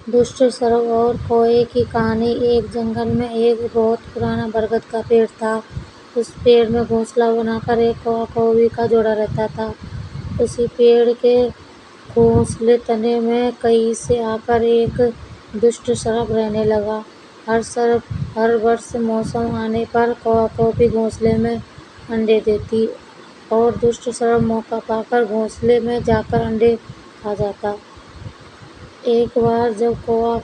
दुष्ट सर्प और कौवे की कहानी। एक जंगल में एक बहुत पुराना बरगद का पेड़ था। उस पेड़ में घोंसला बनाकर एक कौवा कौवी का जोड़ा रहता था। उसी पेड़ के घोंसले तने में कहीं से आकर एक दुष्ट सर्प रहने लगा। हर वर्ष मौसम आने पर कौवा कौवी घोंसले में अंडे देती और दुष्ट सर्प मौका पाकर घोंसले में जाकर अंडे खा जाता। एक बार जब कौवा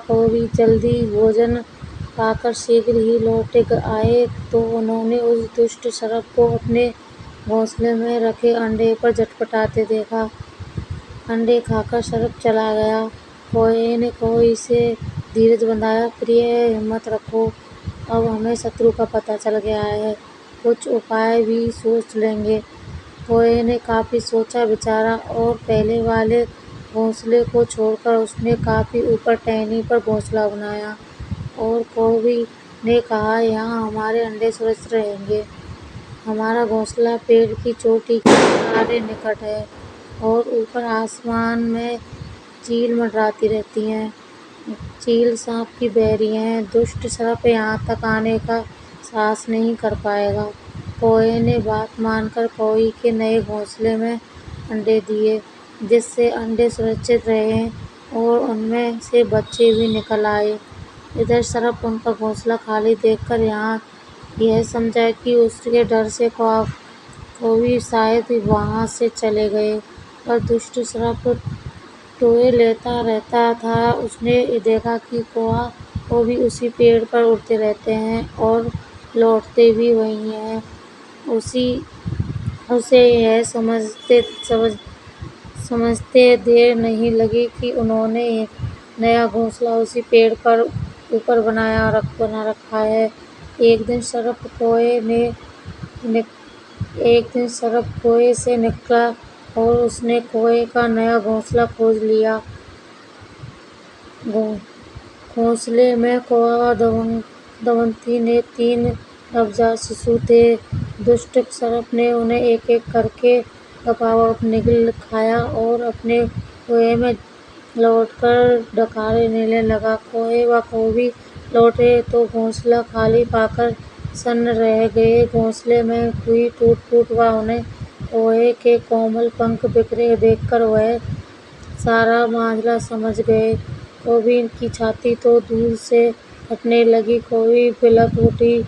कौवी जल्दी भोजन पाकर शीघ्र ही लौट आए तो उन्होंने उस दुष्ट सर्प को अपने घोंसले में रखे अंडे पर झटपटाते देखा। अंडे खाकर सर्प चला गया। कौवे ने कौवी से धीरज बंधाया, प्रिय, हिम्मत रखो, अब हमें शत्रु का पता चल गया है, कुछ उपाय भी सोच लेंगे। कौवे ने काफी सोचा विचारा और पहले वाले घोंसले को छोड़कर उसने काफी ऊपर टहनी पर घोंसला बनाया और कौवी ने कहा, यहाँ हमारे अंडे सुरक्षित रहेंगे। हमारा घोंसला पेड़ की चोटी के किनारे निकट है और ऊपर आसमान में चील मंडराती रहती हैं। चील सांप की बैरी हैं। दुष्ट सर्प यहाँ तक आने का साहस नहीं कर पाएगा। कौवे ने बात मानकर कौवी के नए घोंसले में अंडे दिए, जिससे अंडे सुरक्षित रहे और उनमें से बच्चे भी निकल आए। इधर सर्प उनका घोंसला खाली देखकर यह समझा कि उसके डर से कौवी शायद वहाँ से चले गए, पर दुष्ट सर्प टोए लेता रहता था। उसने देखा कि कौवा कौवी उसी पेड़ पर उड़ते रहते हैं और लौटते भी वहीं हैं। उसे यह समझते देर नहीं लगी कि उन्होंने नया घोंसला उसी पेड़ पर ऊपर बना रखा है। एक दिन सर्प कौवे से निकला और उसने कौवे का नया घोंसला खोज लिया। घोंसले में कौवा दमयंती ने 3 नवजात शिशु थे। दुष्ट सर्प ने उन्हें एक एक करके दबाकर निगल खाया और अपने कुएं में लौटकर डकारे देने लगा। कौवे व कौवी लौटे तो घोंसला खाली पाकर सन्न रह गए। घोंसले में हुई टूट-फूट व उन्हें कौवे के कोमल पंख बिखरे देखकर वह सारा माजरा समझ गए। कौवी की छाती तो दूर से फटने लगी। कौवी बिलख उठी,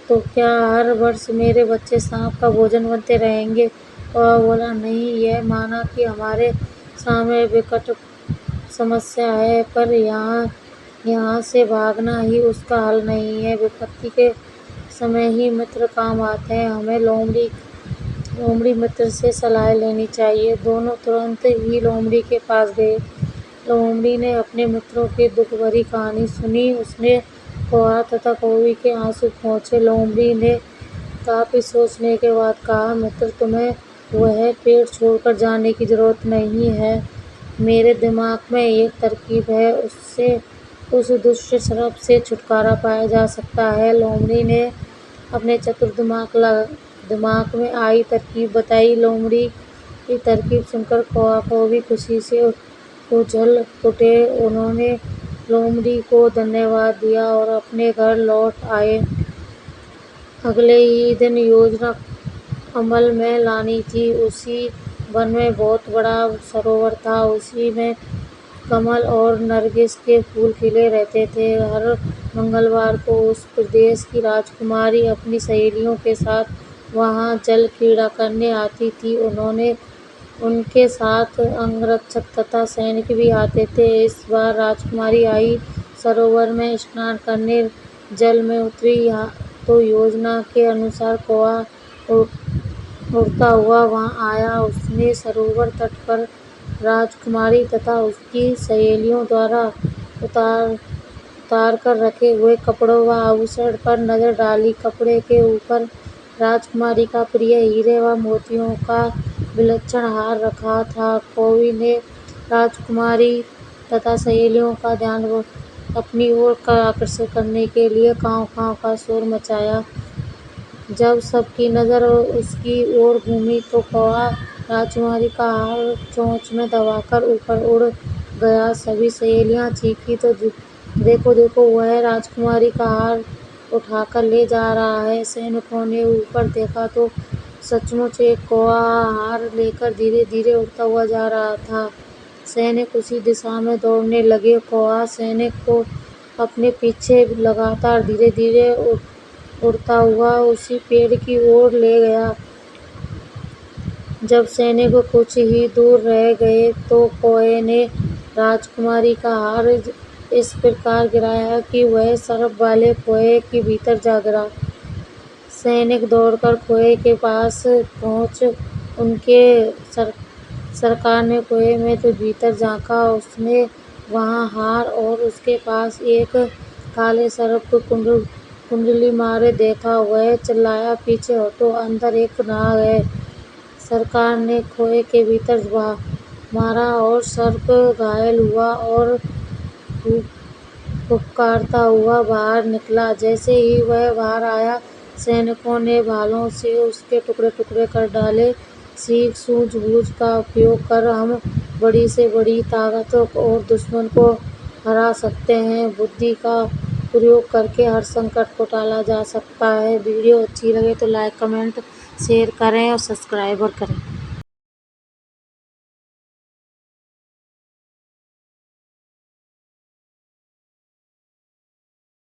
तो क्या हर वर्ष मेरे बच्चे सांप का भोजन बनते रहेंगे? कौवा बोला, नहीं, यह माना कि हमारे सामने विकट समस्या है, पर यहाँ से भागना ही उसका हल नहीं है। विपत्ति के समय ही मित्र काम आते हैं। हमें लोमड़ी मित्र से सलाह लेनी चाहिए। दोनों तुरंत ही लोमड़ी के पास गए। लोमड़ी ने अपने मित्रों की दुख भरी कहानी सुनी। उसने कौवा तथा कौवी के आंसू पोंछे। लोमड़ी ने काफी सोचने के बाद कहा, मित्र, तुम्हें वह पेड़ छोड़कर जाने की जरूरत नहीं है। मेरे दिमाग में एक तरकीब है, उससे उस दुष्ट सर्प से छुटकारा पाया जा सकता है। लोमड़ी ने अपने चतुर दिमाग में आई तरकीब बताई। लोमड़ी की तरकीब सुनकर कौवा कौवी खुशी से उछल उठे। उन्होंने लोमड़ी को धन्यवाद दिया और अपने घर लौट आए। अगले ही दिन योजना अमल में लानी थी। उसी वन में बहुत बड़ा सरोवर था। उसी में कमल और नरगिस के फूल खिले रहते थे। हर मंगलवार को उस प्रदेश की राजकुमारी अपनी सहेलियों के साथ वहाँ जल क्रीड़ा करने आती थी। उनके साथ अंगरक्षक तथा सैनिक भी आते थे। इस बार राजकुमारी आई सरोवर में स्नान करने जल में उतरी तो योजना के अनुसार कौवा उड़ता हुआ वहाँ आया। उसने सरोवर तट पर राजकुमारी तथा उसकी सहेलियों द्वारा उतार कर रखे हुए कपड़ों व आभूषण पर नजर डाली। कपड़े के ऊपर राजकुमारी का प्रिय हीरे व मोतियों का विलक्षण हार रखा था। कौवी ने राजकुमारी तथा सहेलियों का ध्यान अपनी ओर आकर्षित करने के लिए कांव-कांव का शोर मचाया। जब सबकी नजर उसकी ओर घूमी तो कौवा राजकुमारी का हार चोंच में दबाकर ऊपर उड़ गया। सभी सहेलियां चीखीं तो देखो देखो, वह राजकुमारी का हार उठाकर ले जा रहा है। सैनिकों ने ऊपर देखा तो सचमुच एक कौवा हार लेकर धीरे धीरे उड़ता हुआ जा रहा था। सैनिक उसी दिशा में दौड़ने लगे। कौवा सैनिक को अपने पीछे लगातार धीरे धीरे उड़ता हुआ उसी पेड़ की ओर ले गया। जब सैनिक कुछ ही दूर रह गए तो कौवे ने राजकुमारी का हार इस प्रकार गिराया कि वह सर्प वाले कुएं के भीतर जा गिरा। सैनिक दौड़कर कुएं के पास पहुंच उनके सरकार ने कुएं में तो भीतर झांका। उसने वहां हार और उसके पास एक काले सर्प को कुंडली मारे देखा। वह चिल्लाया, पीछे हटो, अंदर एक नाग है। सरकार ने कुएं के भीतर मारा और सर्प घायल हुआ और फुफकारता हुआ बाहर निकला। जैसे ही वह बाहर आया, सैनिकों ने भालों से उसके टुकड़े टुकड़े कर डाले। सीख सूझबूझ का उपयोग कर हम बड़ी से बड़ी ताकत और दुश्मन को हरा सकते हैं। बुद्धि का प्रयोग करके हर संकट को टाला जा सकता है। वीडियो अच्छी लगे तो लाइक, कमेंट, शेयर करें और सब्सक्राइब करें।